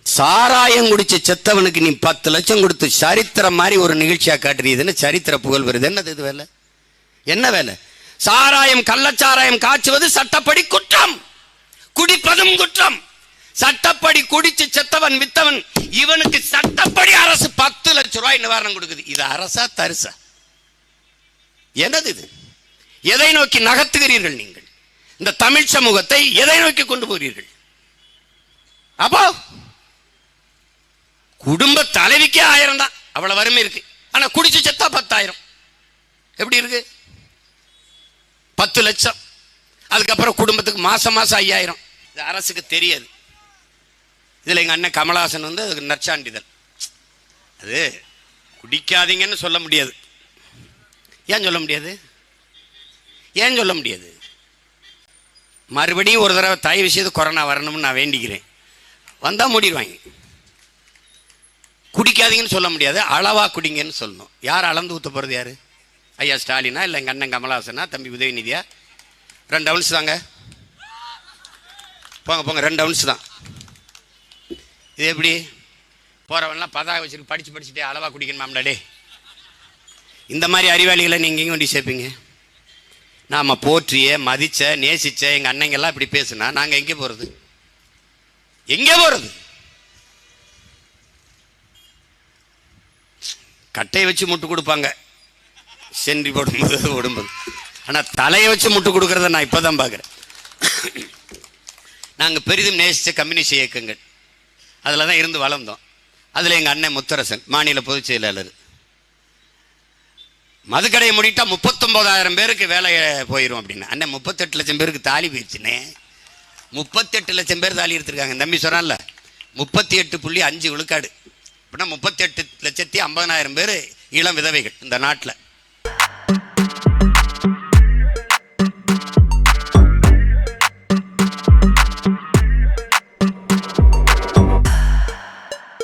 சாராயம் குடிச்ச செத்தவனுக்கு நீ 10 லட்சம் கொடுத்து சரித்திரம் மாதிரி ஒரு நிகழ்ச்சியா காட்டுறீதுன்னு சரித்திர புகழ் வருது. என்னது இது வேலை? என்ன வேலை? சாராயம் கள்ளச்சாராயம் காய்ச்சுவது சட்டப்படி குற்றம், குடிப்பதும் குற்றம். சட்டப்படி குடிச்சு செத்தவன் வித்தவன் இவனுக்கு சட்டப்படி அரசு 10 லட்சம் ரூபாய் நிவாரணம் கொடுக்குது. இது அரசா தரிசா? என்னது இது? எதை நோக்கி நகர்த்துகிறீர்கள் நீங்கள்? இந்த தமிழ் சமூகத்தை எதை நோக்கி கொண்டு போகிறீர்கள்? அப்போ குடும்ப தலைவிக்கே 1000 தான், அவ்வளவு வறுமை இருக்கு. ஆனா குடிச்சு செத்தா 10,000. எப்படி இருக்கு? 10 லட்சம். அதுக்கப்புறம் குடும்பத்துக்கு மாசம் மாசம் 5000. இது அரசுக்கு தெரியாது. இதுல எங்க அண்ணன் கமலஹாசன் வந்து அதுக்கு நற்சான்றிதழ். அது குடிக்காதீங்கன்னு சொல்ல முடியாது. ஏன் சொல்ல முடியாது? ஏன் சொல்ல முடியாது? மறுபடியும் ஒரு தடவை தயவு செய்து கொரோனா வரணும்னு நான் வேண்டிக்கிறேன். வந்தா மூடிடுவாங்க. குடிக்காதீங்கன்னு சொல்ல முடியாது, அளவா குடிங்கன்னு சொல்லணும். யார் அளந்து ஊற்ற போறது? யாரு? ஐயா ஸ்டாலினா இல்லை எங்க அண்ணன் கமலஹாசனா, தம்பி உதயநிதியா? 2 அவுன்ஸ் தாங்க. போங்க போங்க, 2 அவுன்ஸ் தான். இது எப்படி? போறவன்லாம் பதாக வச்சுட்டு படிச்சுட்டே அளவா குடிக்கணுமாம்டாடே. இந்த மாதிரி அறிவாளிகளை நீங்க எங்க கொண்டு சேர்ப்பீங்க? நாம போற்றிய மதிச்ச நேசிச்ச எங்க அண்ணங்கெல்லாம் இப்படி பேசுனா நாங்க எங்கே போறது? எங்கே போறது? கட்டையை வச்சு முட்டு கொடுப்பாங்க சென்றி போடும்போது. ஆனா தலையை வச்சு முட்டு கொடுக்கறத நான் இப்பதான் பார்க்கிறேன். நாங்க பெரிதும் நேசிச்ச கம்யூனிஸ்ட் இயக்கங்கள் அதுல தான் இருந்து வளர்ந்தோம். அதுல எங்க அண்ணன் முத்தரசன் மாநில பொதுச் செயலாளர். மதுக்கடையை முடிட்டா 39,000 பேருக்கு வேலை போயிடும் அப்படின்னு. அண்ணன் 38 லட்சம் பேருக்கு தாலி போயிடுச்சுன்னே. 38 லட்சம் பேர் தாலி எடுத்திருக்காங்க. தம்பி சொன்னான்ல 38.5 விழுக்காடு அப்படின்னா 38,50,000 பேர் இளம் விதவைகள் இந்த நாட்டில்.